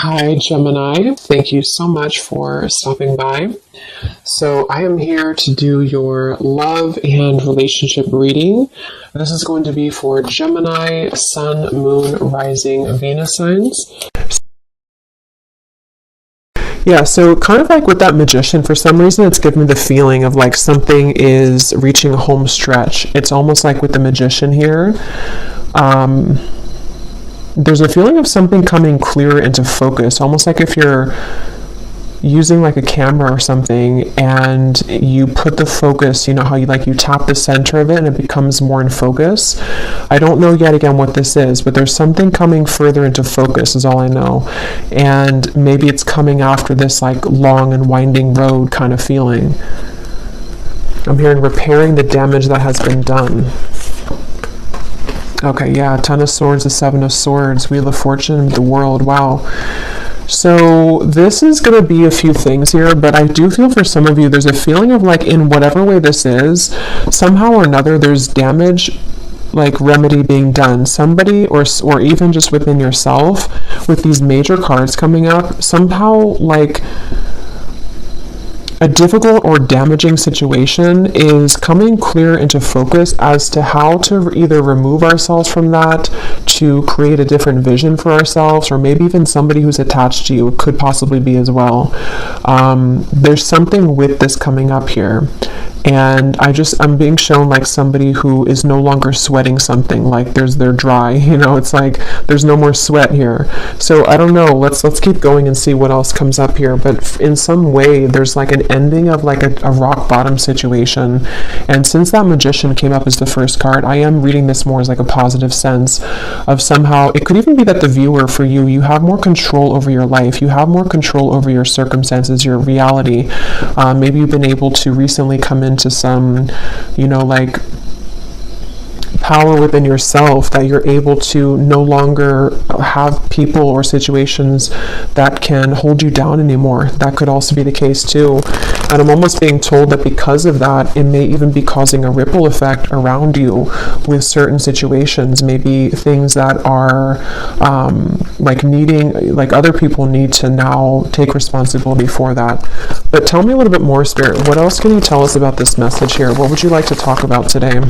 Hi, Gemini. Thank you so much for stopping by. So, I am here to do your love and relationship reading. This is going to be for Gemini, Sun, Moon, Rising, Venus signs. Yeah, so kind of like with that Magician, for some reason it's given me the feeling of like something is reaching a home stretch. It's almost like with the Magician here. There's a feeling of something coming clearer into focus, almost like if you're using like a camera or something and you put the focus, you know how you tap the center of it and it becomes more in focus. I don't know yet again what this is, but there's something coming further into focus is all I know. And maybe it's coming after this like long and winding road kind of feeling. I'm hearing repairing the damage that has been done. Okay, yeah, Ten of Swords, the Seven of Swords, Wheel of Fortune, the World, wow. So this is going to be a few things here, but I do feel for some of you, there's a feeling of like in whatever way this is, somehow or another, there's damage, like remedy being done. Somebody or even just within yourself, with these major cards coming up, somehow like a difficult or damaging situation is coming clear into focus as to how to either remove ourselves from that, to create a different vision for ourselves, or maybe even somebody who's attached to you could possibly be as well. There's something with this coming up here. And I'm being shown like somebody who is no longer sweating something, like they're dry, it's like there's no more sweat here. So I don't know, let's keep going and see what else comes up here. But in some way, there's like an ending of like a rock bottom situation. And since that Magician came up as the first card, I am reading this more as like a positive sense of somehow, it could even be that the viewer for you have more control over your life. You have more control over your circumstances, your reality. Maybe you've been able to recently come into some, like power within yourself, that you're able to no longer have people or situations that can hold you down anymore. That could also be the case too. And I'm almost being told that because of that, it may even be causing a ripple effect around you with certain situations, maybe things that are like other people need to now take responsibility for that. But tell me a little bit more, Spirit. What else can you tell us about this message here? What would you like to talk about today?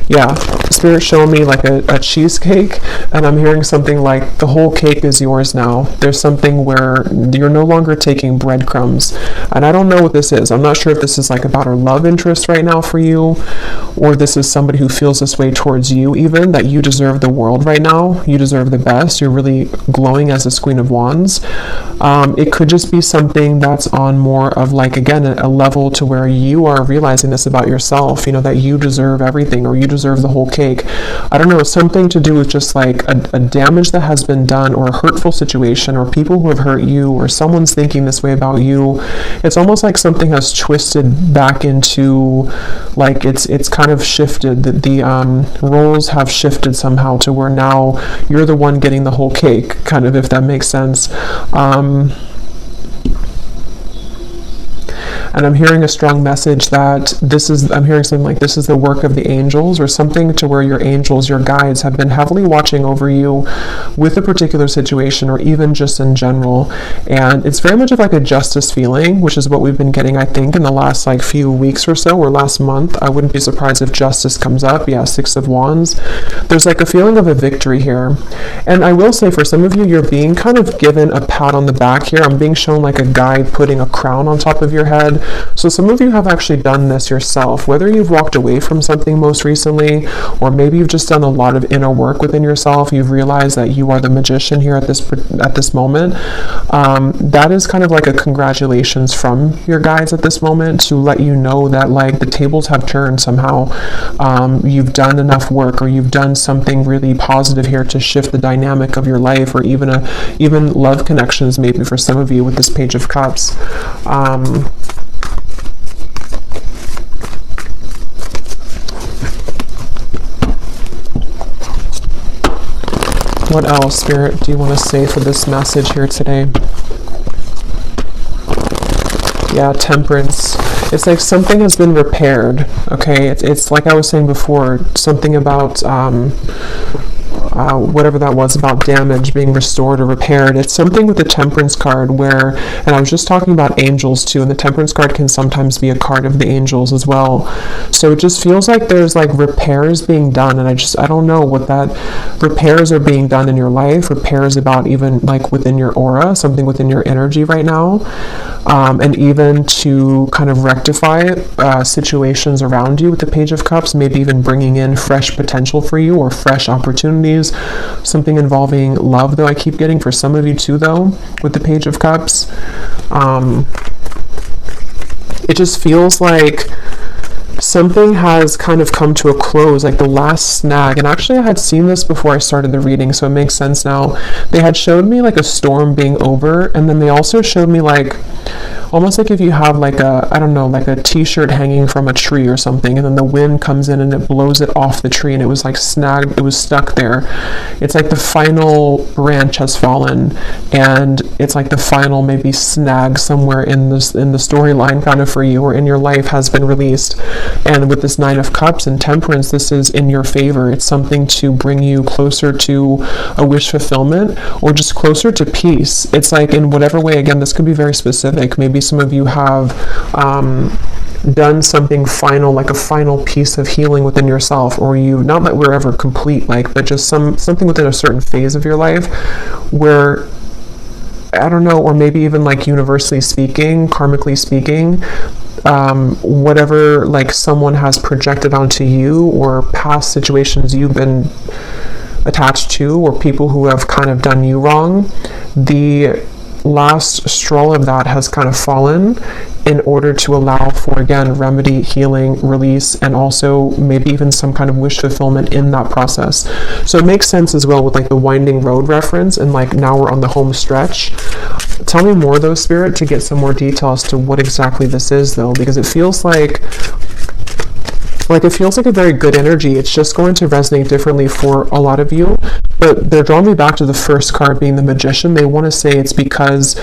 Yeah, Spirit showing me like a cheesecake, and I'm hearing something like the whole cake is yours now. There's something where you're no longer taking breadcrumbs, and I don't know what this is. I'm not sure if this is like about a love interest right now for you, or this is somebody who feels this way towards you even, that you deserve the world right now. You deserve the best. You're really glowing as this Queen of Wands. It could just be something that's on more of like, again, a level to where you are realizing this about yourself, that you deserve everything, or you deserve the whole cake. I don't know, something to do with just like a damage that has been done, or a hurtful situation, or people who have hurt you, or someone's thinking this way about you. It's almost like something has twisted back into, like it's kind of shifted. The roles have shifted somehow to where now you're the one getting the whole cake, kind of, if that makes sense. And I'm hearing a strong message that I'm hearing something like this is the work of the angels, or something to where your angels, your guides, have been heavily watching over you with a particular situation, or even just in general. And it's very much of like a justice feeling, which is what we've been getting, I think, in the last like few weeks or so, or last month. I wouldn't be surprised if justice comes up. Yeah, Six of Wands. There's like a feeling of a victory here. And I will say, for some of you, you're being kind of given a pat on the back here. I'm being shown like a guide putting a crown on top of your head. So some of you have actually done this yourself, whether you've walked away from something most recently, or maybe you've just done a lot of inner work within yourself. You've realized that you are the Magician here at this moment. That is kind of like a congratulations from your guides at this moment, to let you know that like the tables have turned somehow. You've done enough work, or you've done something really positive here to shift the dynamic of your life, or even love connections, maybe for some of you with this Page of Cups. What else, Spirit, do you want to say for this message here today? Yeah, Temperance. It's like something has been repaired, okay? It's like I was saying before, something about whatever that was about damage being restored or repaired. It's something with the Temperance card where, and I was just talking about angels too, and the Temperance card can sometimes be a card of the angels as well. So it just feels like there's like repairs being done, and I don't know what that repairs are being done in your life. Repairs about even like within your aura, something within your energy right now, and even to kind of rectify situations around you with the Page of Cups, maybe even bringing in fresh potential for you or fresh opportunities, something involving love, though I keep getting for some of you too, though, with the Page of Cups. It just feels like something has kind of come to a close, like the last snag. And actually I had seen this before I started the reading, so it makes sense now. They had showed me like a storm being over, and then they also showed me like almost like if you have like a, I don't know, like a t-shirt hanging from a tree or something, and then the wind comes in and it blows it off the tree, and it was like snagged, it was stuck there. It's like the final branch has fallen, and it's like the final maybe snag somewhere in the storyline kind of for you or in your life has been released. And with this Nine of Cups and Temperance, this is in your favor. It's something to bring you closer to a wish fulfillment or just closer to peace. It's like in whatever way, again, this could be very specific. Maybe some of you have done something final, like a final piece of healing within yourself, or you, not that we're ever complete, like, but just something within a certain phase of your life where, I don't know, or maybe even like universally speaking, karmically speaking, whatever like someone has projected onto you or past situations you've been attached to or people who have kind of done you wrong, the last straw of that has kind of fallen in order to allow for, again, remedy, healing, release, and also maybe even some kind of wish fulfillment in that process. So it makes sense as well with like the winding road reference, and like now we're on the home stretch. Tell me more though, Spirit, to get some more detail as to what exactly this is though, because it feels like it feels like a very good energy. It's just going to resonate differently for a lot of you, but they're drawing me back to the first card being the Magician. They want to say it's because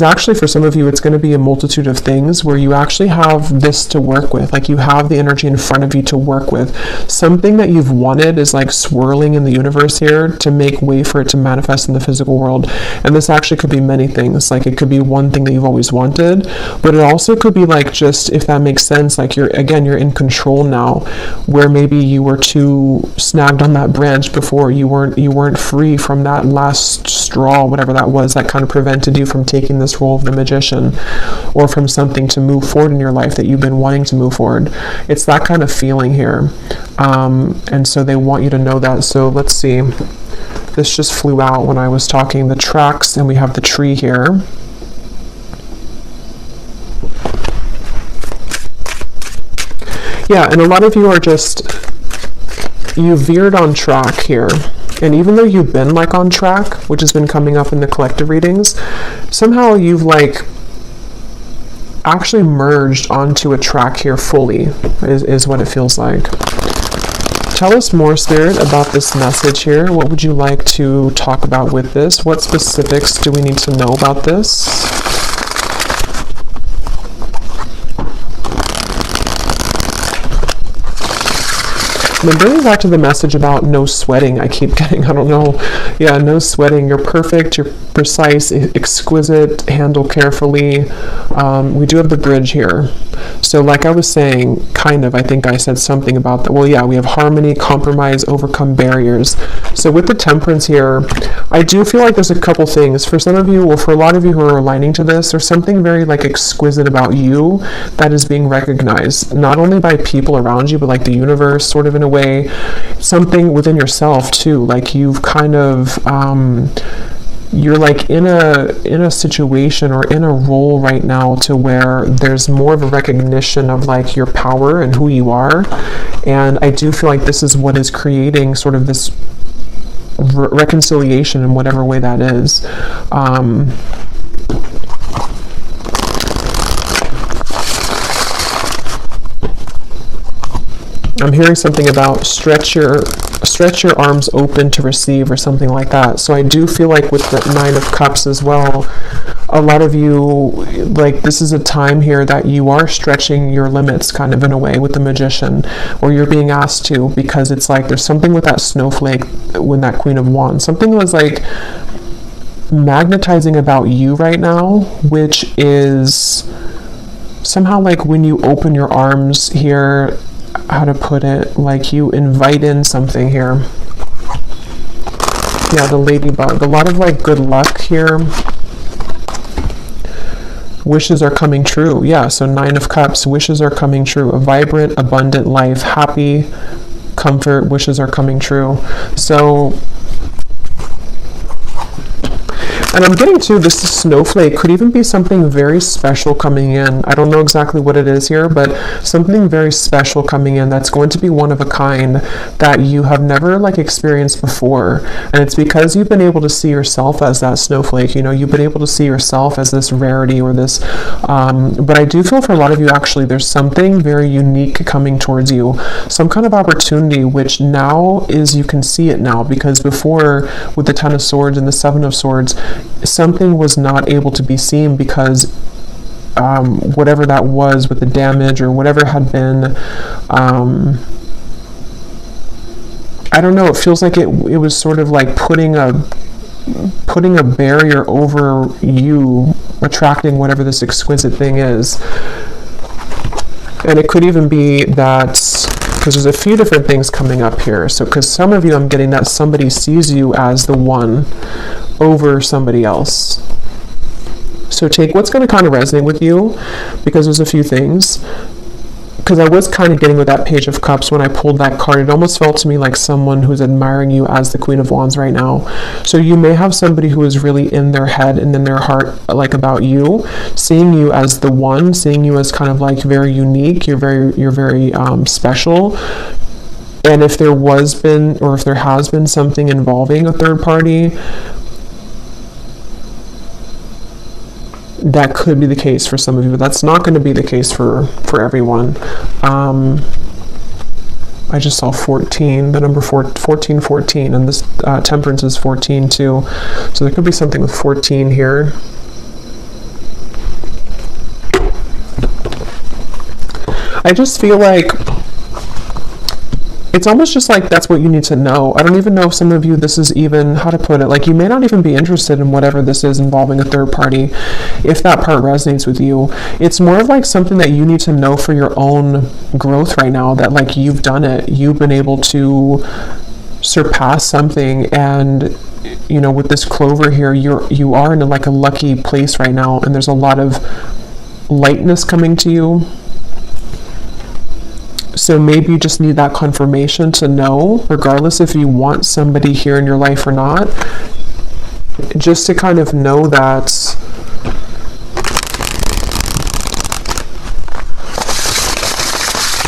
actually for some of you it's going to be a multitude of things where you actually have this to work with, like you have the energy in front of you to work with. Something that you've wanted is like swirling in the universe here to make way for it to manifest in the physical world. And this actually could be many things. Like it could be one thing that you've always wanted, but it also could be like, just if that makes sense, like you're in control now, where maybe you were too snagged on that branch before, you weren't free from that last straw, whatever that was, that kind of prevented you from taking this role of the Magician, or from something to move forward in your life that you've been wanting to move forward. It's that kind of feeling here, and so they want you to know that. So let's see, this just flew out when I was talking, the tracks, and we have the tree here. Yeah, and a lot of you are just, you veered on track here. And even though you've been like on track, which has been coming up in the collective readings, somehow you've like actually merged onto a track here fully, is what it feels like. Tell us more, Spirit, about this message here. What would you like to talk about with this? What specifics do we need to know about this? Then bringing back to the message about no sweating, I keep getting, I don't know, yeah, no sweating. You're perfect, you're precise, exquisite, handle carefully. We do have the bridge here. So like I was saying, kind of, I think I said something about that. Well, yeah, we have harmony, compromise, overcome barriers. So with the Temperance here, I do feel like there's a couple things. For some of you, or for a lot of you who are aligning to this, there's something very like exquisite about you that is being recognized, not only by people around you, but like the universe, sort of in a way, something within yourself too. Like you've kind of, you're like in a situation or in a role right now to where there's more of a recognition of like your power and who you are. And I do feel like this is what is creating sort of this reconciliation in whatever way that is. I'm hearing something about stretch your arms open to receive or something like that. So I do feel like with the Nine of Cups as well, a lot of you, like, this is a time here that you are stretching your limits kind of in a way with the Magician, or you're being asked to, because it's like there's something with that snowflake when that Queen of Wands, something was like magnetizing about you right now, which is somehow like when you open your arms here, how to put it, like you invite in something here. Yeah, the ladybug, a lot of like good luck here. Wishes are coming true. Yeah, so 9 of Cups, wishes are coming true. A vibrant, abundant life, happy, comfort, wishes are coming true. So, and I'm getting to this snowflake could even be something very special coming in. I don't know exactly what it is here, but something very special coming in that's going to be one of a kind that you have never like experienced before. And it's because you've been able to see yourself as that snowflake. You know, you've been able to see yourself as this rarity or this, but I do feel for a lot of you actually there's something very unique coming towards you. Some kind of opportunity, which now is, you can see it now, because before with the 10 of Swords and the 7 of Swords, something was not able to be seen because whatever that was with the damage or whatever had been, I don't know, it feels like it was sort of like putting a barrier over you attracting whatever this exquisite thing is. And it could even be that, because there's a few different things coming up here. So because some of you, I'm getting that somebody sees you as the one over somebody else. So take what's going to kind of resonate with you, because there's a few things. Because I was kind of getting with that Page of Cups when I pulled that card, it almost felt to me like someone who's admiring you as the Queen of Wands right now. So you may have somebody who is really in their head and in their heart, like about you, seeing you as the one, seeing you as kind of like very unique, you're very special. And if there was been, or if there has been something involving a third party, that could be the case for some of you, but that's not going to be the case for everyone. I just saw 14, the number 14, and this Temperance is 14 too. So there could be something with 14 here. I just feel like it's almost just like that's what you need to know. I don't even know if some of you, this is even, how to put it, like you may not even be interested in whatever this is involving a third party, if that part resonates with you. It's more of like something that you need to know for your own growth right now, that like you've done it, you've been able to surpass something, and you know, with this clover here, you are in like a lucky place right now, and there's a lot of lightness coming to you. So maybe you just need that confirmation to know, regardless if you want somebody here in your life or not, just to kind of know that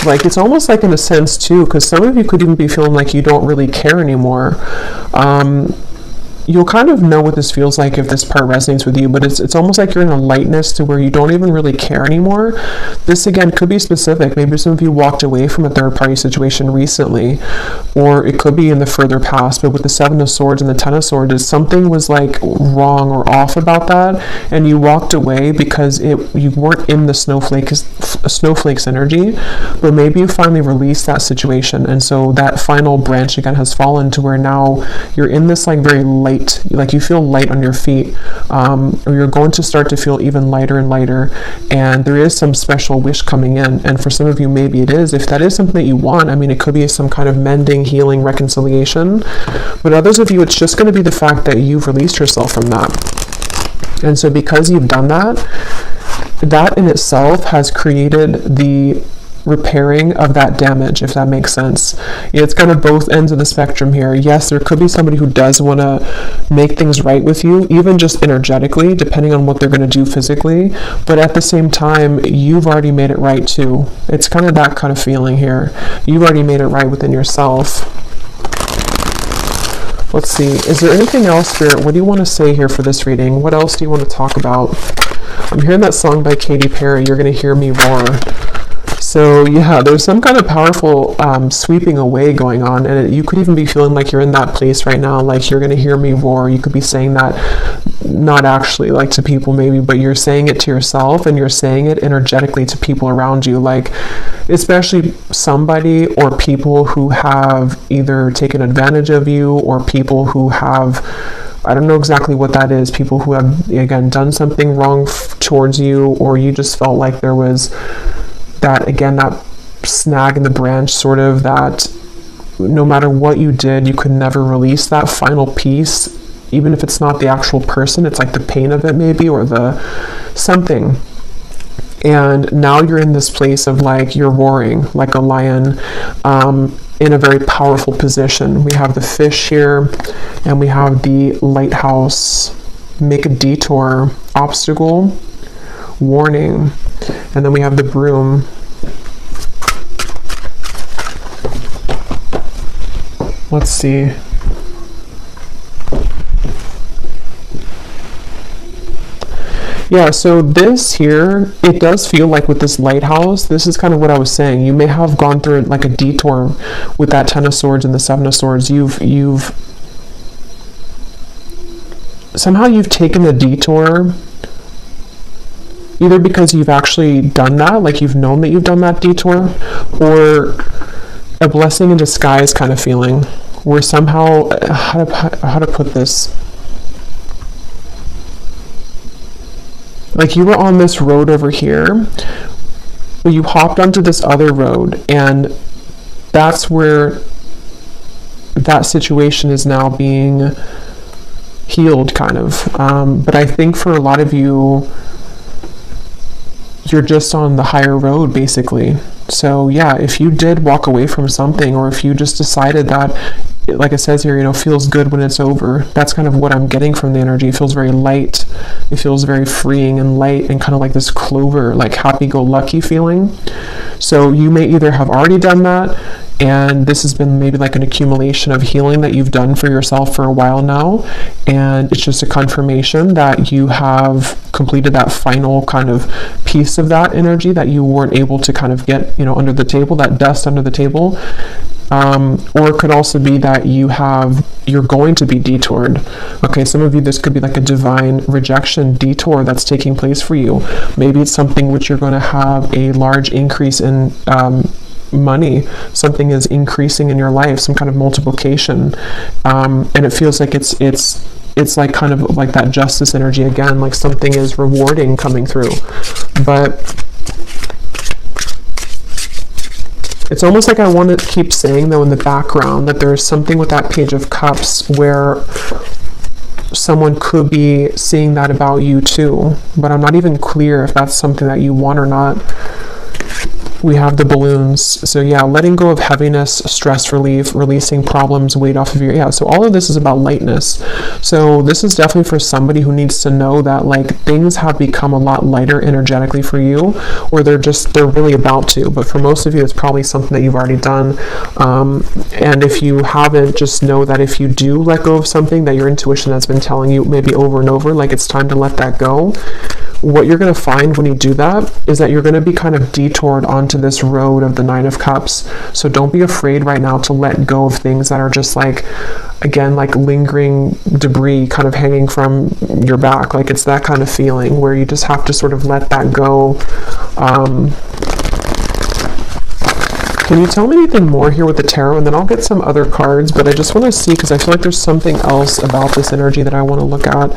like it's almost like in a sense too, because some of you could even be feeling like you don't really care anymore. You'll kind of know what this feels like if this part resonates with you, but it's almost like you're in a lightness to where you don't even really care anymore. This again could be specific. Maybe some of you walked away from a third party situation recently, or it could be in the further past, but with the 7 of Swords and the 10 of Swords, something was like wrong or off about that, and you walked away because you weren't in the snowflake's energy, but maybe you finally released that situation, and so that final branch again has fallen to where now you're in this like very light, like you feel light on your feet, or you're going to start to feel even lighter and lighter, and there is some special wish coming in. And for some of you, maybe it is, if that is something that you want, I mean, it could be some kind of mending, healing, reconciliation, but others of you, it's just going to be the fact that you've released yourself from that. And so because you've done that, that in itself has created the repairing of that damage, if that makes sense. It's kind of both ends of the spectrum here. Yes, there could be somebody who does want to make things right with you, even just energetically, depending on what they're going to do physically, but at the same time, you've already made it right too. It's kind of that kind of feeling here. You've already made it right within yourself. Let's see, is there anything else, Spirit? What do you want to say here for this reading? What else do you want to talk about? I'm hearing that song by Katy Perry, You're Gonna Hear Me Roar. So yeah, there's some kind of powerful sweeping away going on, and you could even be feeling like you're in that place right now, like you're going to hear me roar. You could be saying that not actually like to people maybe, but you're saying it to yourself, and you're saying it energetically to people around you, like especially somebody or people who have either taken advantage of you, or people who have, I don't know exactly what that is, people who have, again, done something wrong towards you, or you just felt like there was that, again, that snag in the branch, sort of, that no matter what you did, you could never release that final piece, even if it's not the actual person, it's like the pain of it maybe, or the something. And now you're in this place of like, you're roaring like a lion, in a very powerful position. We have the fish here, and we have the lighthouse, make a detour, obstacle, warning, and then we have the broom. Let's see. Yeah, so this here, it does feel like with this lighthouse, this is kind of what I was saying. You may have gone through like a detour with that Ten of Swords and the Seven of Swords. Somehow you've taken the detour, either because you've actually done that, like you've known that you've done that detour, or a blessing in disguise kind of feeling, where somehow, how to put this, like you were on this road over here, but you hopped onto this other road, and that's where that situation is now being healed, kind of. But I think for a lot of you, you're just on the higher road, basically. So yeah, if you did walk away from something, or if you just decided that, like it says here, feels good when it's over. That's kind of what I'm getting from the energy. It feels very light. It feels very freeing and light, and kind of like this clover, like happy-go-lucky feeling. So you may either have already done that, and this has been maybe like an accumulation of healing that you've done for yourself for a while now, and it's just a confirmation that you have completed that final kind of piece of that energy that you weren't able to kind of get, under the table, that dust under the table. Or it could also be that you're going to be detoured. Okay, some of you, this could be like a divine rejection detour that's taking place for you. Maybe it's something which you're going to have a large increase in money. Something is increasing in your life, some kind of multiplication, and it feels like it's like kind of like that justice energy again, like something is rewarding coming through. But it's almost like I want to keep saying, though, in the background, that there's something with that Page of Cups where someone could be seeing that about you too, but I'm not even clear if that's something that you want or not. We have the balloons. So yeah, letting go of heaviness, stress relief, releasing problems, weight off of so all of this is about lightness. So this is definitely for somebody who needs to know that like things have become a lot lighter energetically for you, or they're really about to. But for most of you, it's probably something that you've already done. And if you haven't, just know that if you do let go of something that your intuition has been telling you maybe over and over, like it's time to let that go, what you're going to find when you do that is that you're going to be kind of detoured onto this road of the Nine of Cups. So don't be afraid right now to let go of things that are just like, again, like lingering debris kind of hanging from your back. Like it's that kind of feeling where you just have to sort of let that go. Can you tell me anything more here with the tarot? And then I'll get some other cards, but I just want to see, because I feel like there's something else about this energy that I want to look at.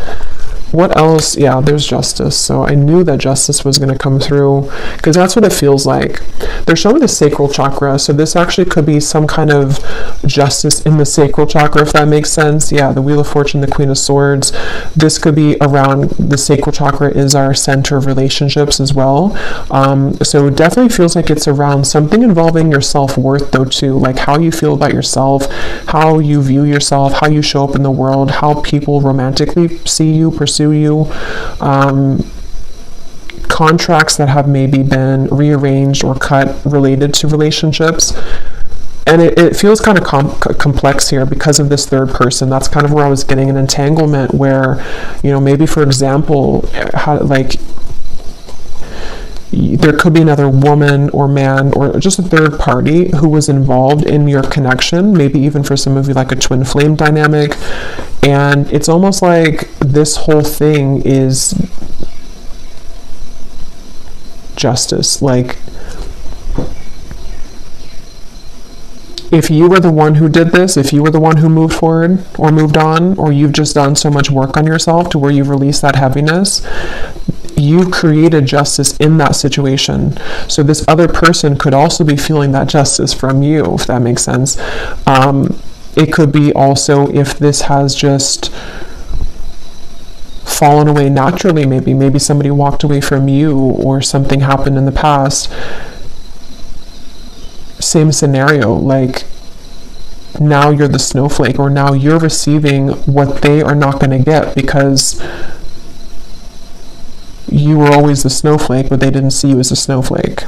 What else? Yeah, there's justice. So I knew that justice was going to come through, because that's what it feels like. They're showing the sacral chakra. So this actually could be some kind of justice in the sacral chakra, if that makes sense. Yeah, the Wheel of Fortune, the Queen of Swords. This could be around the sacral chakra is our center of relationships as well. So it definitely feels like it's around something involving your self-worth though too, like how you feel about yourself, how you view yourself, how you show up in the world, how people romantically see you, pursue you, contracts that have maybe been rearranged or cut related to relationships. And it feels kind of complex here because of this third person. That's kind of where I was getting an entanglement where, maybe for example, there could be another woman or man or just a third party who was involved in your connection, maybe even for some of you like a twin flame dynamic. And it's almost like this whole thing is justice. Like, if you were the one who did this, if you were the one who moved forward or moved on, or you've just done so much work on yourself to where you've released that heaviness, you created justice in that situation. So this other person could also be feeling that justice from you, if that makes sense. It could be also if this has just fallen away naturally, maybe somebody walked away from you or something happened in the past. Same scenario, like now you're the snowflake, or now you're receiving what they are not going to get because you were always the snowflake, but they didn't see you as a snowflake.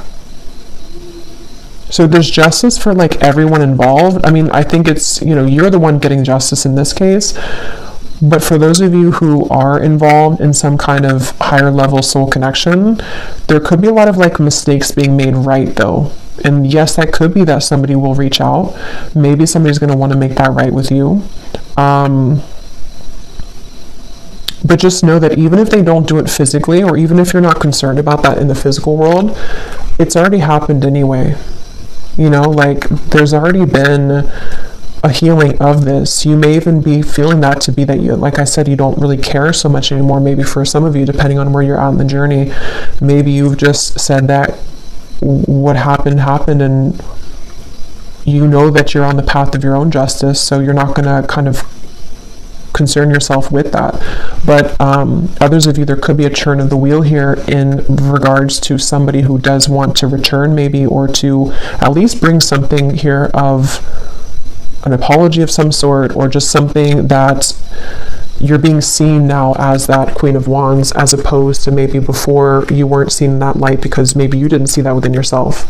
So there's justice for like everyone involved. I mean, I think it's, you're the one getting justice in this case. But for those of you who are involved in some kind of higher level soul connection, there could be a lot of like mistakes being made right though. And yes, that could be that somebody will reach out. Maybe somebody's going to want to make that right with you. But just know that even if they don't do it physically, or even if you're not concerned about that in the physical world, it's already happened anyway. Like there's already been a healing of this. You may even be feeling that to be that you, like I said, you don't really care so much anymore. Maybe for some of you, depending on where you're at in the journey, maybe you've just said that what happened, and you know that you're on the path of your own justice, so you're not going to kind of concern yourself with that. But others of you, there could be a churn of the wheel here in regards to somebody who does want to return maybe, or to at least bring something here of an apology of some sort, or just something that you're being seen now as that Queen of Wands, as opposed to maybe before you weren't seen in that light because maybe you didn't see that within yourself.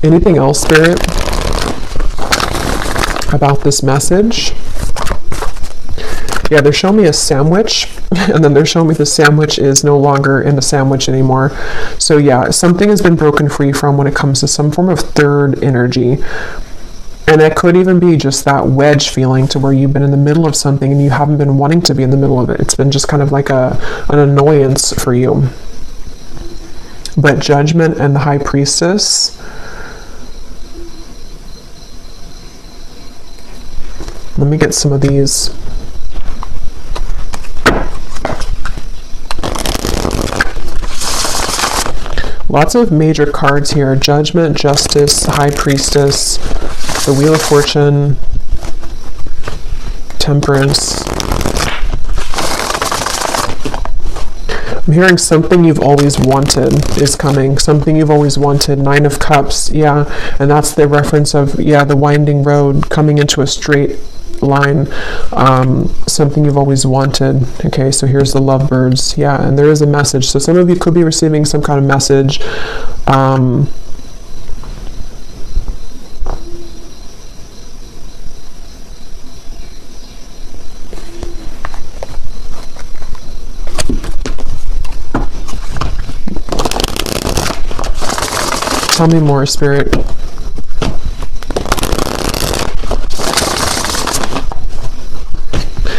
Anything else, Spirit, about this message? Yeah, they're showing me a sandwich, and then they're showing me the sandwich is no longer in the sandwich anymore. So yeah, something has been broken free from when it comes to some form of third energy. And it could even be just that wedge feeling to where you've been in the middle of something and you haven't been wanting to be in the middle of it. It's been just kind of like an annoyance for you. But Judgment and the High Priestess. Let me get some of these. Lots of major cards here. Judgment, Justice, High Priestess, the Wheel of Fortune, Temperance. I'm hearing something you've always wanted is coming. Something you've always wanted. Nine of Cups. Yeah, and that's the reference of, the winding road coming into a straight line. Something you've always wanted. Okay, so here's the Lovebirds. Yeah, and there is a message. So some of you could be receiving some kind of message. Tell me more, Spirit.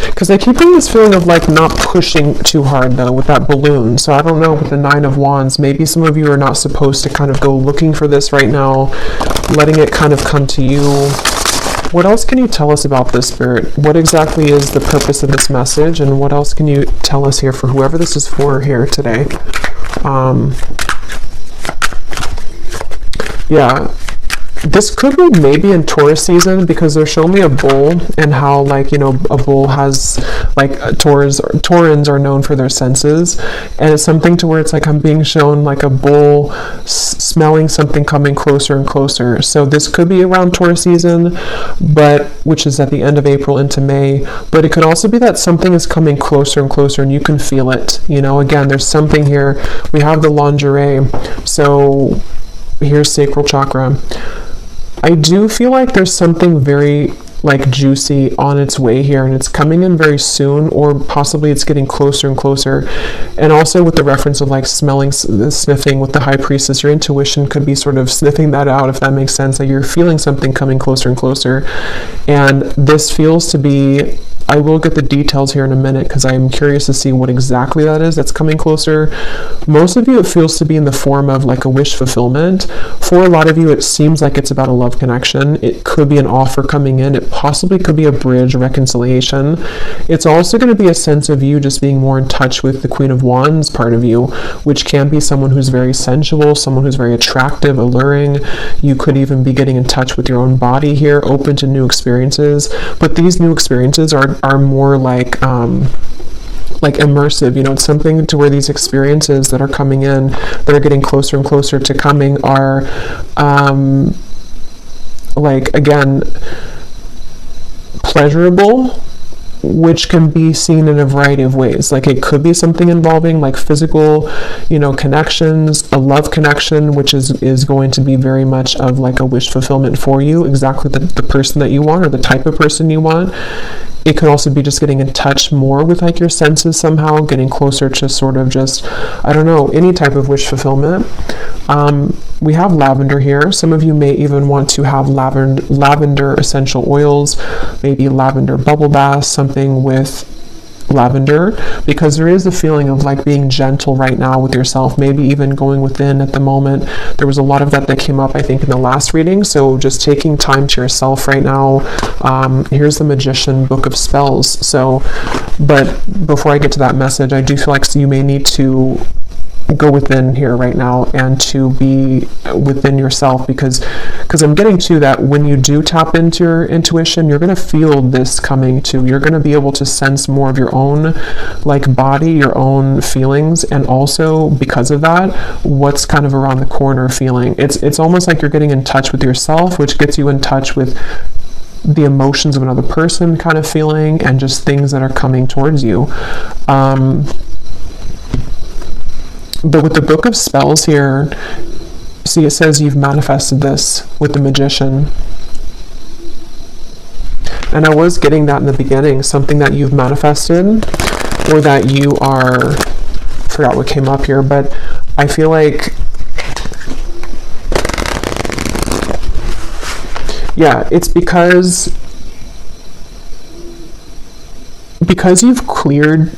Because I keep getting this feeling of like not pushing too hard though with that balloon. So I don't know, with the Nine of Wands, maybe some of you are not supposed to kind of go looking for this right now, letting it kind of come to you. What else can you tell us about this, Spirit? What exactly is the purpose of this message, and what else can you tell us here for whoever this is for here today? Yeah, this could be maybe in Taurus season, because they're showing me a bull, and how, like, a bull has, like, Taurans are known for their senses, and it's something to where it's like I'm being shown like a bull smelling something coming closer and closer. So this could be around Taurus season, which is at the end of April into May, but it could also be that something is coming closer and closer and you can feel it. Again, there's something here. We have the lingerie, so here's sacral chakra. I do feel like there's something very like juicy on its way here, and it's coming in very soon, or possibly it's getting closer and closer. And also with the reference of like smelling, sniffing with the High Priestess, your intuition could be sort of sniffing that out, if that makes sense, that you're feeling something coming closer and closer. And this feels to be, I will get the details here in a minute because I'm curious to see what exactly that is that's coming closer. Most of you, it feels to be in the form of like a wish fulfillment. For a lot of you, it seems like it's about a love connection. It could be an offer coming in. It possibly could be a bridge, a reconciliation. It's also going to be a sense of you just being more in touch with the Queen of Wands part of you, which can be someone who's very sensual, someone who's very attractive, alluring. You could even be getting in touch with your own body here, open to new experiences. But these new experiences are more like immersive, you know. It's something to where these experiences that are coming in, that are getting closer and closer to coming, are like, again, pleasurable, which can be seen in a variety of ways. Like, it could be something involving like physical, you know, connections, a love connection, which is going to be very much of like a wish fulfillment for you, exactly the person that you want, or the type of person you want. It could also be just getting in touch more with like your senses somehow, getting closer to sort of just, I don't know, any type of wish fulfillment. We have lavender here. Some of you may even want to have lavender essential oils, maybe lavender bubble bath, something with lavender, because there is a feeling of like being gentle right now with yourself, maybe even going within at the moment. There was a lot of that came up, I think, in the last reading. So just taking time to yourself right now. Here's the Magician Book of Spells. So, but before I get to that message, I do feel like you may need to go within here right now and to be within yourself, because I'm getting to that when you do tap into your intuition, you're going to feel this coming too. You're going to be able to sense more of your own like body, your own feelings, and also because of that, what's kind of around the corner feeling. It's almost like you're getting in touch with yourself, which gets you in touch with the emotions of another person kind of feeling, and just things that are coming towards you. But with the Book of Spells here, see, it says you've manifested this with the Magician. And I was getting that in the beginning, something that you've manifested, or that you are, I forgot what came up here, but I feel like, yeah, it's because you've cleared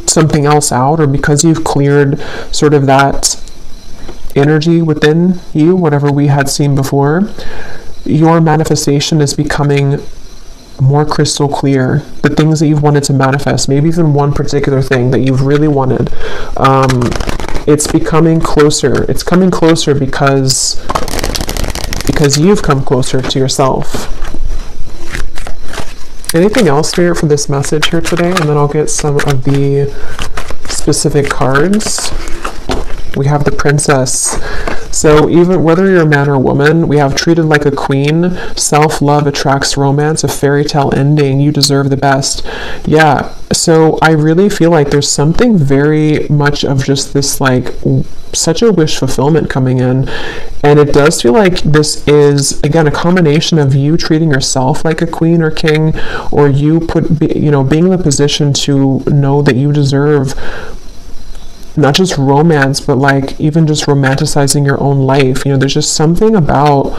something else out, or because you've cleared sort of that energy within you, whatever we had seen before, your manifestation is becoming more crystal clear. The things that you've wanted to manifest, maybe even one particular thing that you've really wanted, it's becoming closer. It's coming closer because you've come closer to yourself. Anything else here for this message here today? And then I'll get some of the specific cards. We have the Princess. So even whether you're a man or a woman, we have treated like a queen, self-love attracts romance, a fairy tale ending, you deserve the best. Yeah, so I really feel like there's something very much of just this like such a wish fulfillment coming in, and it does feel like this is again a combination of you treating yourself like a queen or king, or you being in a position to know that you deserve not just romance, but like even just romanticizing your own life. You know, there's just something about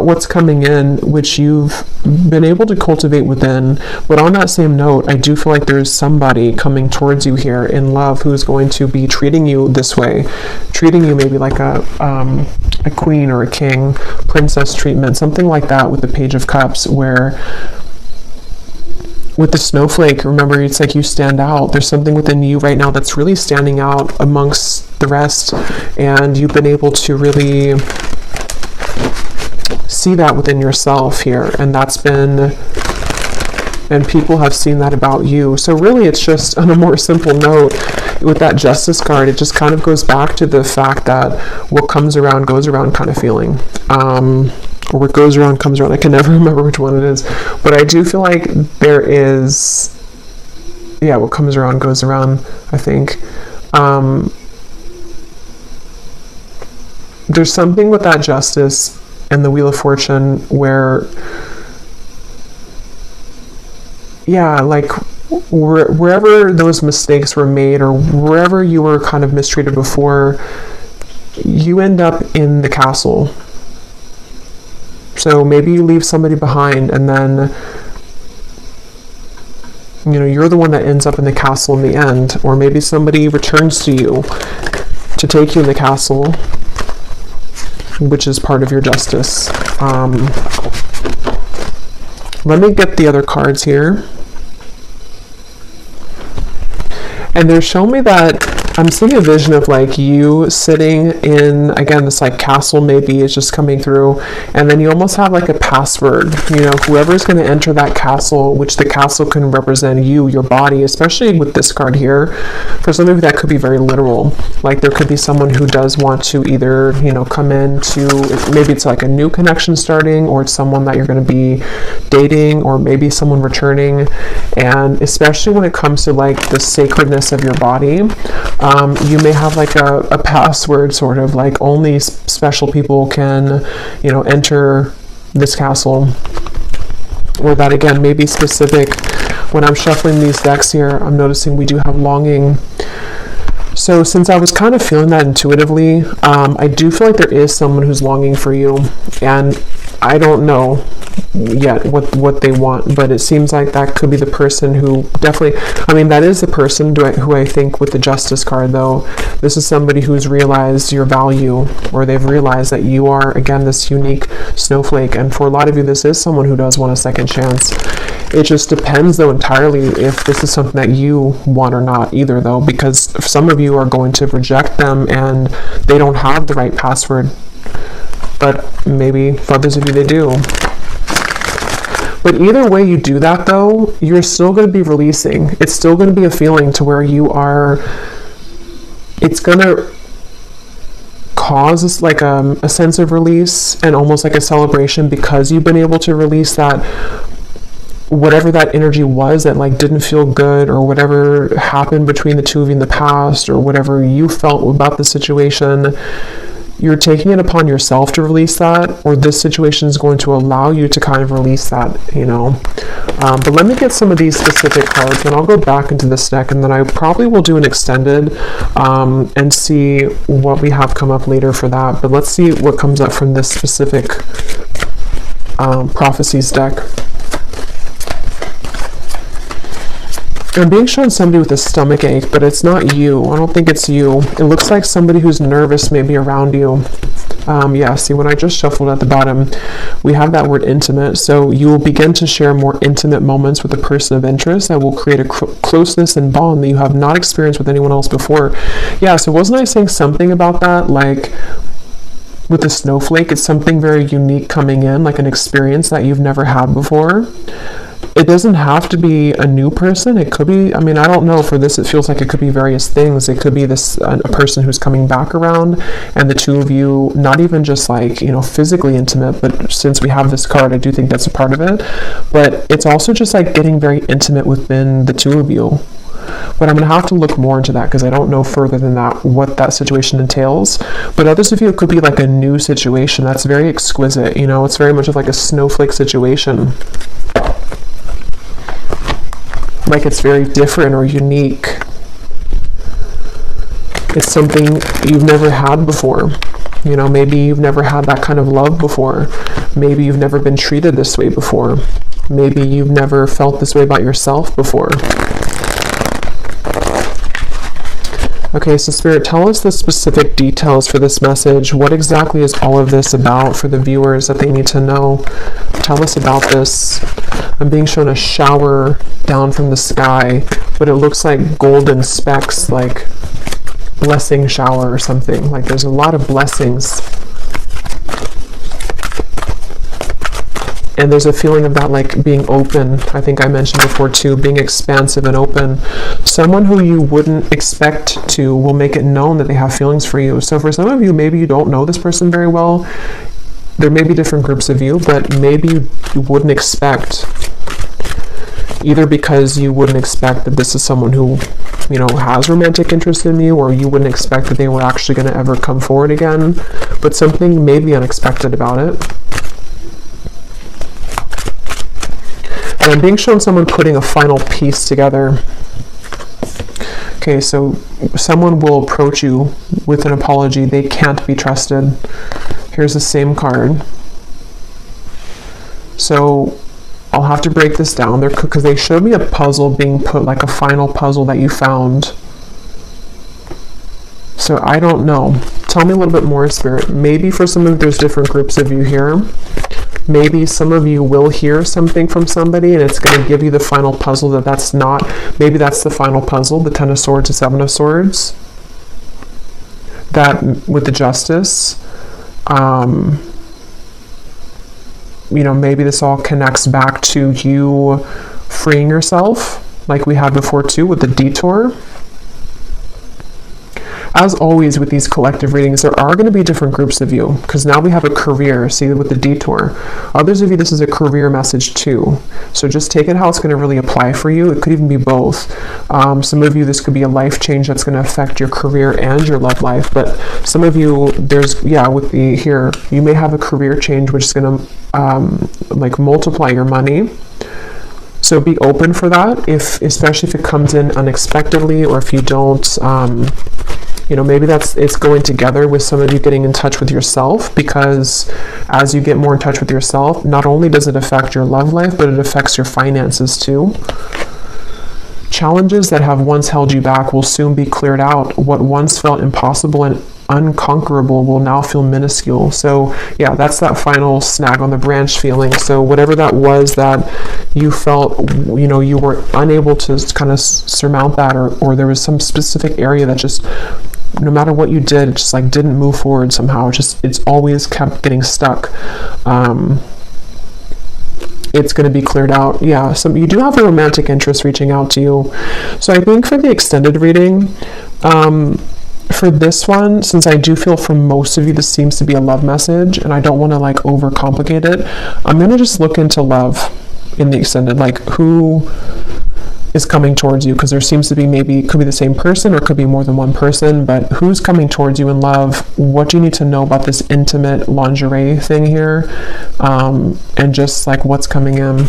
what's coming in which you've been able to cultivate within. But on that same note, I do feel like there's somebody coming towards you here in love who's going to be treating you this way, treating you maybe like a queen or a king, princess treatment, something like that with the Page of Cups, where with the snowflake, remember, it's like you stand out. There's something within you right now that's really standing out amongst the rest, and you've been able to really see that within yourself here, and people have seen that about you. So really, it's just on a more simple note, with that Justice card, it just kind of goes back to the fact that what comes around goes around kind of feeling. Or what goes around comes around. I can never remember which one it is, but I do feel like there is, what comes around goes around, I think. There's something with that Justice and the Wheel of Fortune, where, yeah, like wherever those mistakes were made, or wherever you were kind of mistreated before, you end up in the castle. So maybe you leave somebody behind, and then, you know, you're the one that ends up in the castle in the end. Or maybe somebody returns to you to take you in the castle, which is part of your justice. Let me get the other cards here. And they're showing me that I'm seeing a vision of like you sitting in, again, this like castle maybe is just coming through, and then you almost have like a password, you know, whoever's going to enter that castle, which the castle can represent you, your body, especially with this card here. For some of you, that could be very literal. Like there could be someone who does want to either, you know, come in to, maybe it's like a new connection starting, or it's someone that you're going to be dating, or maybe someone returning. And especially when it comes to like the sacredness of your body, you may have like a password, sort of like only special people can, you know, enter this castle. Or that, again, may be specific. When I'm shuffling these decks here, I'm noticing we do have longing. So since I was kind of feeling that intuitively, I do feel like there is someone who's longing for you, and I don't know yet what they want, but it seems like that could be the person who definitely, I mean, that is the person who I think with the Justice card, though. This is somebody who's realized your value, or they've realized that you are, again, this unique snowflake. And for a lot of you, this is someone who does want a second chance. It just depends, though, entirely if this is something that you want or not either, though, because some of you are going to reject them and they don't have the right password. But maybe for others of you, they do. But either way you do that, though, you're still going to be releasing. It's still going to be a feeling to where you are, it's going to cause like a sense of release and almost like a celebration, because you've been able to release that, whatever that energy was that like didn't feel good, or whatever happened between the two of you in the past, or whatever you felt about the situation. You're taking it upon yourself to release that, or this situation is going to allow you to kind of release that, you know. But let me get some of these specific cards, and I'll go back into this deck, and then I probably will do an extended and see what we have come up later for that. But let's see what comes up from this specific Prophecies deck. I'm being shown somebody with a stomach ache, but it's not you. I don't think it's you. It looks like somebody who's nervous maybe around you. Yeah, see, when I just shuffled at the bottom, we have that word intimate. So you will begin to share more intimate moments with a person of interest that will create a closeness and bond that you have not experienced with anyone else before. Yeah, so wasn't I saying something about that? Like, with the snowflake, it's something very unique coming in, like an experience that you've never had before. It doesn't have to be a new person. It could be, I mean, I don't know, for this it feels like it could be various things. It could be this a person who's coming back around, and the two of you, not even just like, you know, physically intimate, but since we have this card, I do think that's a part of it. But it's also just like getting very intimate within the two of you. But I'm going to have to look more into that, because I don't know further than that what that situation entails. But others of you, it could be like a new situation that's very exquisite, you know, it's very much of like a snowflake situation. Like it's very different or unique. It's something you've never had before. You know, maybe you've never had that kind of love before. Maybe you've never been treated this way before. Maybe you've never felt this way about yourself before. Okay, so Spirit, tell us the specific details for this message. What exactly is all of this about for the viewers that they need to know? Tell us about this. I'm being shown a shower down from the sky, but it looks like golden specks, like blessing shower or something. Like there's a lot of blessings. And there's a feeling of that like being open. I think I mentioned before too, being expansive and open. Someone who you wouldn't expect to will make it known that they have feelings for you. So for some of you, maybe you don't know this person very well. There may be different groups of you, but maybe you wouldn't expect, either because you wouldn't expect that this is someone who, you know, has romantic interest in you, or you wouldn't expect that they were actually going to ever come forward again, but something maybe unexpected about it. And I'm being shown someone putting a final piece together. Okay, so someone will approach you with an apology. They can't be trusted. Here's the same card. So I'll have to break this down there because they showed me a puzzle being put, like a final puzzle that you found. So I don't know. Tell me a little bit more, Spirit. Maybe for some of you, there's different groups of you here. Maybe some of you will hear something from somebody and it's going to give you the final puzzle that's not. Maybe that's the final puzzle, the 10 of Swords, the 7 of Swords. That with the Justice. You know, maybe this all connects back to you freeing yourself, like we had before too with the Detour. As always with these collective readings, there are going to be different groups of you, because now we have a career, see, with the Detour. Others of you, this is a career message too. So just take it how it's going to really apply for you. It could even be both. Some of you, this could be a life change that's going to affect your career and your love life. But some of you, with the here, you may have a career change which is going to like multiply your money. So be open for that, especially if it comes in unexpectedly, or if you don't, you know, maybe it's going together with some of you getting in touch with yourself, because as you get more in touch with yourself, not only does it affect your love life, but it affects your finances too. Challenges that have once held you back will soon be cleared out. What once felt impossible and unconquerable will now feel minuscule. So yeah, that's that final snag on the branch feeling. So whatever that was that you felt, you know, you were unable to kind of surmount that, or there was some specific area that just, no matter what you did, it just like didn't move forward somehow. It's always kept getting stuck. It's going to be cleared out. Yeah, you do have a romantic interest reaching out to you. So I think for the extended reading, for this one, since I do feel for most of you this seems to be a love message, and I don't want to like overcomplicate it, I'm going to just look into love in the extended, like who is coming towards you, because there seems to be, maybe it could be the same person or it could be more than one person, but who's coming towards you in love? What do you need to know about this intimate lingerie thing here? And just like what's coming in.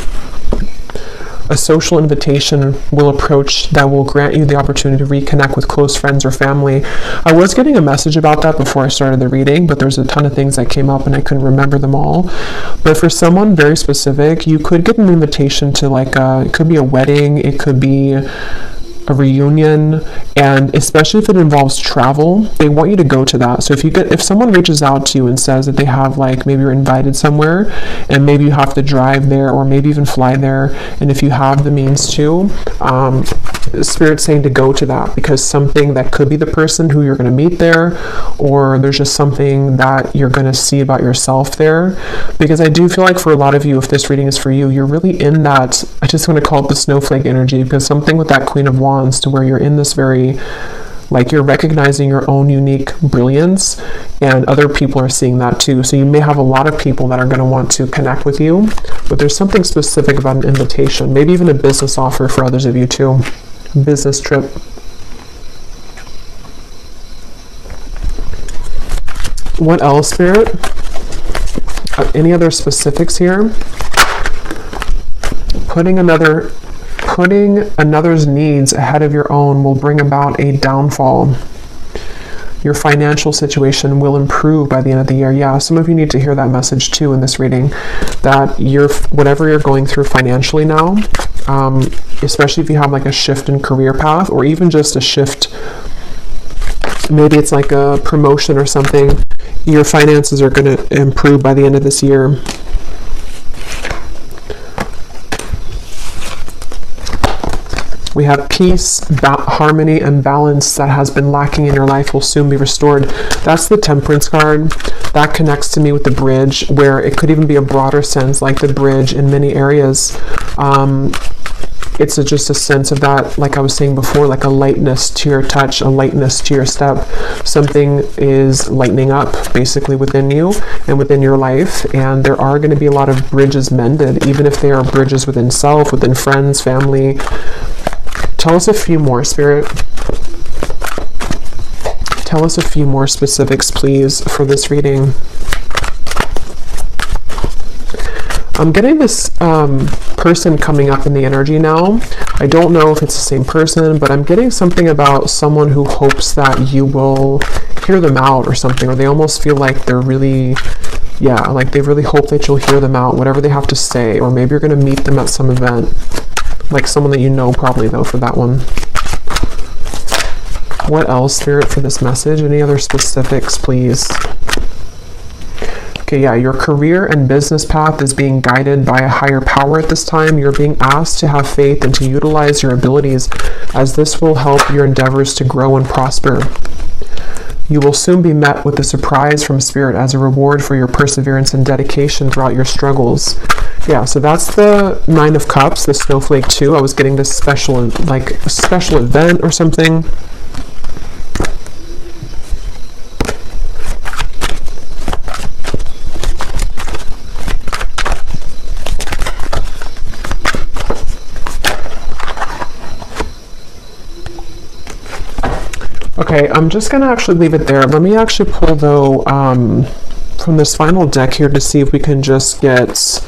A social invitation will approach that will grant you the opportunity to reconnect with close friends or family. I was getting a message about that before I started the reading, but there's a ton of things that came up and I couldn't remember them all. But for someone very specific, you could get an invitation to like it could be a wedding, it could be a reunion, and especially if it involves travel, they want you to go to that. So if someone reaches out to you and says that they have, like, maybe you're invited somewhere and maybe you have to drive there or maybe even fly there, and if you have the means to, Spirit's saying to go to that, because something that could be the person who you're going to meet there, or there's just something that you're going to see about yourself there. Because I do feel like for a lot of you, if this reading is for you, you're really in that, I just want to call it the snowflake energy, because something with that Queen of Wands, to where you're in this very, like, you're recognizing your own unique brilliance, and other people are seeing that too. So you may have a lot of people that are going to want to connect with you, but there's something specific about an invitation, maybe even a business offer for others of you too. Business trip. What else, Spirit? Any other specifics here? Putting another's needs ahead of your own will bring about a downfall. Your financial situation will improve by the end of the year. Yeah, some of you need to hear that message too in this reading, that whatever you're going through financially now, especially if you have like a shift in career path, or even just a shift, maybe it's like a promotion or something, your finances are going to improve by the end of this year. We have peace, harmony, and balance that has been lacking in your life will soon be restored. That's the Temperance card. That connects to me with the bridge, where it could even be a broader sense, like the bridge in many areas. it's just a sense of that, like I was saying before, like a lightness to your touch, a lightness to your step. Something is lightening up basically within you and within your life, and there are going to be a lot of bridges mended, even if they are bridges within self, within friends, family. Tell us a few more, Spirit. Tell us a few more specifics, please, for this reading. I'm getting this person coming up in the energy now. I don't know if it's the same person, but I'm getting something about someone who hopes that you will hear them out or something, or they almost feel like they're really, like they really hope that you'll hear them out, whatever they have to say, or maybe you're going to meet them at some event, like someone that you know probably, though, for that one. What else, Spirit, for this message? Any other specifics, please? Okay, your career and business path is being guided by a higher power at this time. You're being asked to have faith and to utilize your abilities, as this will help your endeavors to grow and prosper. You will soon be met with a surprise from Spirit as a reward for your perseverance and dedication throughout your struggles. So that's the Nine of Cups, the Snowflake 2. I was getting this special event or something. Okay, I'm just going to actually leave it there. Let me actually pull, though, from this final deck here to see if we can just get,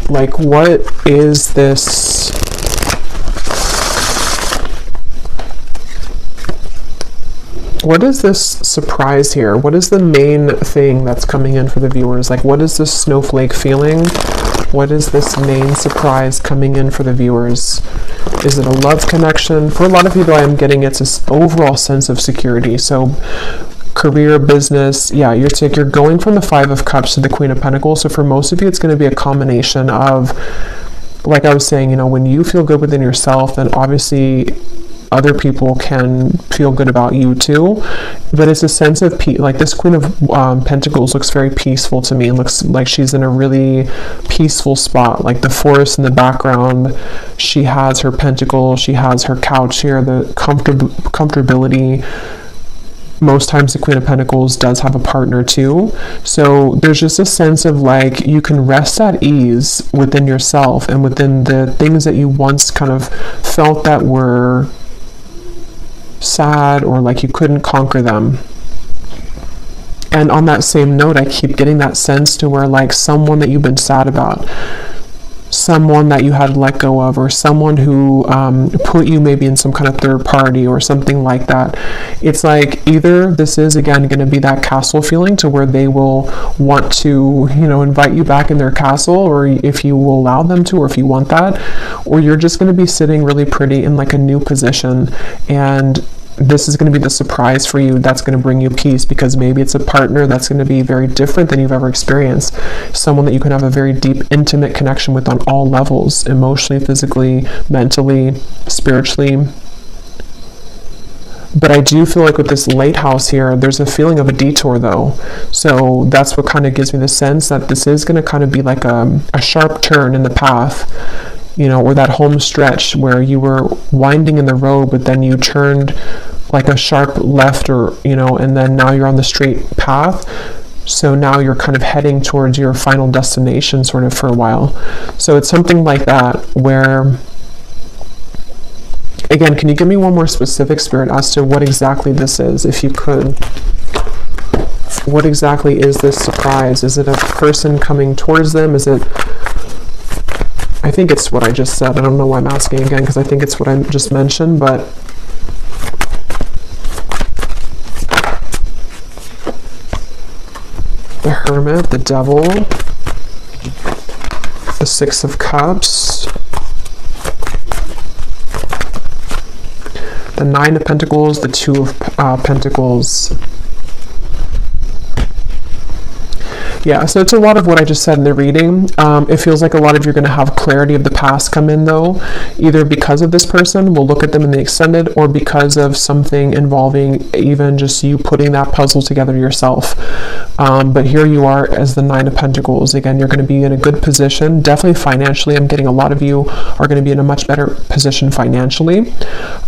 like, what is this? What is this surprise here? What is the main thing that's coming in for the viewers? Like, what is this snowflake feeling? What is this main surprise coming in for the viewers? Is it a love connection? For a lot of people, I am getting it's this overall sense of security. So career, business, you're going from the Five of Cups to the Queen of Pentacles. So for most of you, it's going to be a combination of, like I was saying, when you feel good within yourself, then obviously other people can feel good about you too. But it's a sense of peace. Like this Queen of Pentacles looks very peaceful to me. It looks like she's in a really peaceful spot, like the forest in the background. She has her pentacle, she has her couch here, the comfortability. Most times the Queen of Pentacles does have a partner too. So there's just a sense of like you can rest at ease within yourself and within the things that you once kind of felt that were sad or like you couldn't conquer them. And on that same note, I keep getting that sense to where like someone that you've been sad about, someone that you had let go of, or someone who put you maybe in some kind of third party or something like that. It's like either this is again going to be that castle feeling to where they will want to, invite you back in their castle, or if you will allow them to, or if you want that, or you're just going to be sitting really pretty in like a new position, and this is going to be the surprise for you that's going to bring you peace, because maybe it's a partner that's going to be very different than you've ever experienced, someone that you can have a very deep, intimate connection with on all levels, emotionally, physically, mentally, spiritually. But I do feel like with this lighthouse here, there's a feeling of a detour though. So that's what kind of gives me the sense that this is going to kind of be like a sharp turn in the path, or that home stretch where you were winding in the road, but then you turned like a sharp left, or, and then now you're on the straight path. So now you're kind of heading towards your final destination sort of for a while. So it's something like that where, again, can you give me one more specific, Spirit, as to what exactly this is, if you could? What exactly is this surprise? Is it a person coming towards them? Is it... I think it's what I just said. I don't know why I'm asking again, because I think it's what I just mentioned, but the Hermit, the Devil, the Six of Cups, the Nine of Pentacles, the Two of Pentacles. Yeah, so it's a lot of what I just said in the reading. It feels like a lot of you're going to have clarity of the past come in, though, either because of this person, we'll look at them in the extended, or because of something involving even just you putting that puzzle together yourself. But here you are as the Nine of Pentacles. Again, you're going to be in a good position. Definitely financially, I'm getting a lot of you are going to be in a much better position financially.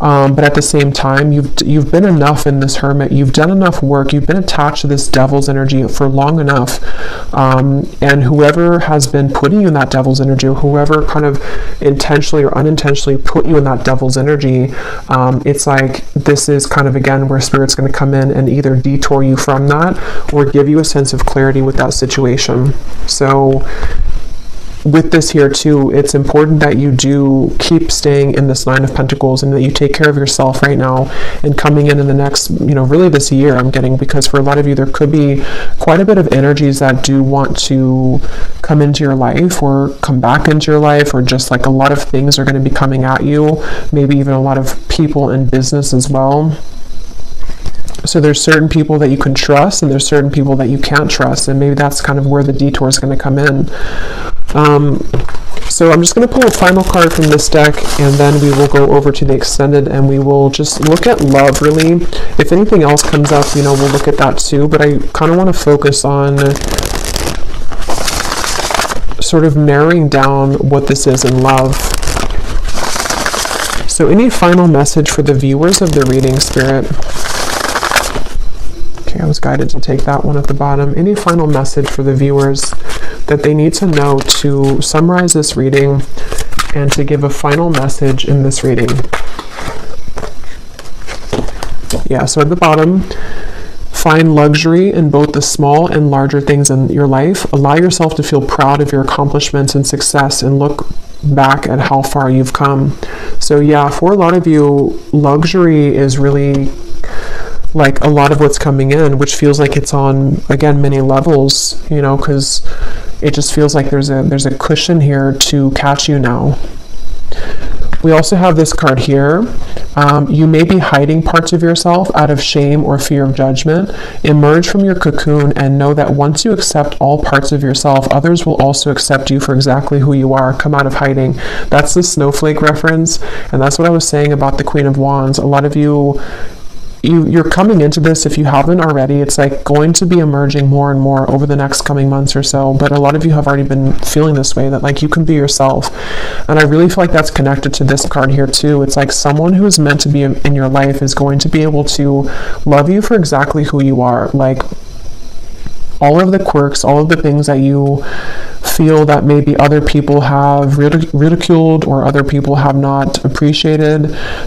But at the same time, you've been enough in this Hermit. You've done enough work. You've been attached to this Devil's energy for long enough. And whoever has been putting you in that Devil's energy, or whoever kind of intentionally or unintentionally put you in that Devil's energy, it's like this is kind of, again, where Spirit's going to come in and either detour you from that or give you a sense of clarity with that situation. So with this here too, it's important that you do keep staying in this Nine of Pentacles, and that you take care of yourself right now and coming in the next, really this year, I'm getting, because for a lot of you, there could be quite a bit of energies that do want to come into your life or come back into your life, or just like a lot of things are going to be coming at you, maybe even a lot of people in business as well. So there's certain people that you can trust, and there's certain people that you can't trust, and maybe that's kind of where the detour is going to come in. So I'm just going to pull a final card from this deck, and then we will go over to the extended, and we will just look at love, really. If anything else comes up, we'll look at that too, but I kind of want to focus on sort of narrowing down what this is in love. So any final message for the viewers of the reading, Spirit? Okay, I was guided to take that one at the bottom. Any final message for the viewers that they need to know to summarize this reading and to give a final message in this reading? Yeah, so at the bottom, find luxury in both the small and larger things in your life. Allow yourself to feel proud of your accomplishments and success, and look back at how far you've come. So yeah, for a lot of you, luxury is really like a lot of what's coming in, which feels like it's on, again, many levels, because it just feels like there's a cushion here to catch you now. We also have this card here. You may be hiding parts of yourself out of shame or fear of judgment. Emerge from your cocoon and know that once you accept all parts of yourself, others will also accept you for exactly who you are. Come out of hiding. That's the snowflake reference, and that's what I was saying about the Queen of Wands. A lot of you're coming into this, if you haven't already, it's like going to be emerging more and more over the next coming months or so, but a lot of you have already been feeling this way, that like you can be yourself. And I really feel like that's connected to this card here too. It's like someone who is meant to be in your life is going to be able to love you for exactly who you are, like all of the quirks, all of the things that you feel that maybe other people have ridiculed or other people have not appreciated.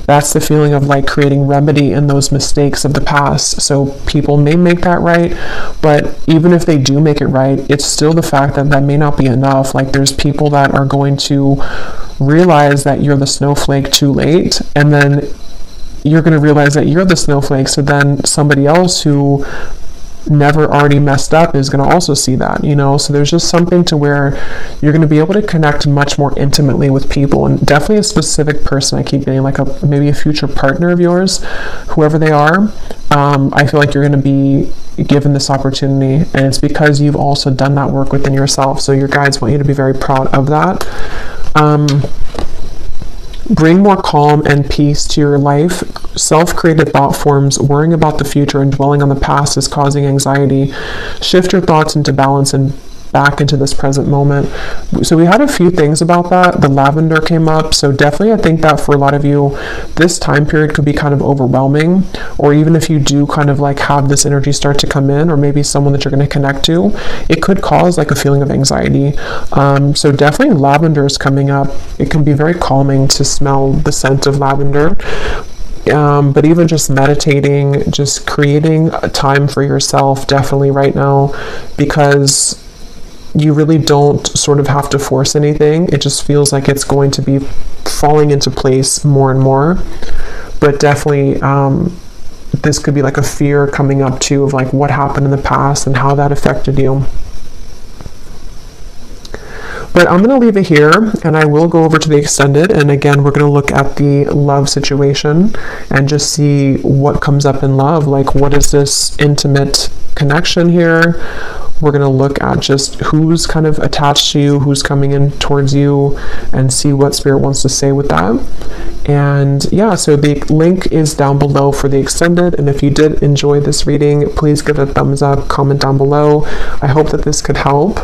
That's the feeling of like creating remedy in those mistakes of the past. So people may make that right, but even if they do make it right, it's still the fact that that may not be enough. Like there's people that are going to realize that you're the snowflake too late, and then you're going to realize that you're the snowflake, so then somebody else who never already messed up is going to also see that, so there's just something to where you're going to be able to connect much more intimately with people, and definitely a specific person. I keep getting like maybe a future partner of yours, whoever they are. I feel like you're going to be given this opportunity, and it's because you've also done that work within yourself. So your guides want you to be very proud of that. Bring more calm and peace to your life. Self-created thought forms, worrying about the future and dwelling on the past is causing anxiety. Shift your thoughts into balance and back into this present moment. So we had a few things about that. The lavender came up. So definitely I think that for a lot of you, this time period could be kind of overwhelming, or even if you do kind of like have this energy start to come in, or maybe someone that you're going to connect to, it could cause like a feeling of anxiety. So definitely lavender is coming up. It can be very calming to smell the scent of lavender. But even just meditating, just creating a time for yourself definitely right now, because you really don't sort of have to force anything. It just feels like it's going to be falling into place more and more. But definitely this could be like a fear coming up too of like what happened in the past and how that affected you. But I'm going to leave it here, and I will go over to the extended, and again we're going to look at the love situation and just see what comes up in love. Like, what is this intimate connection here? we're going to look at just who's kind of attached to you, who's coming in towards you, and see what Spirit wants to say with that. And yeah, so the link is down below for the extended. And if you did enjoy this reading, please give it a thumbs up, comment down below. I hope that this could help.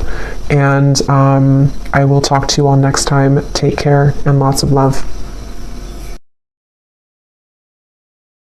And I will talk to you all next time. Take care and lots of love.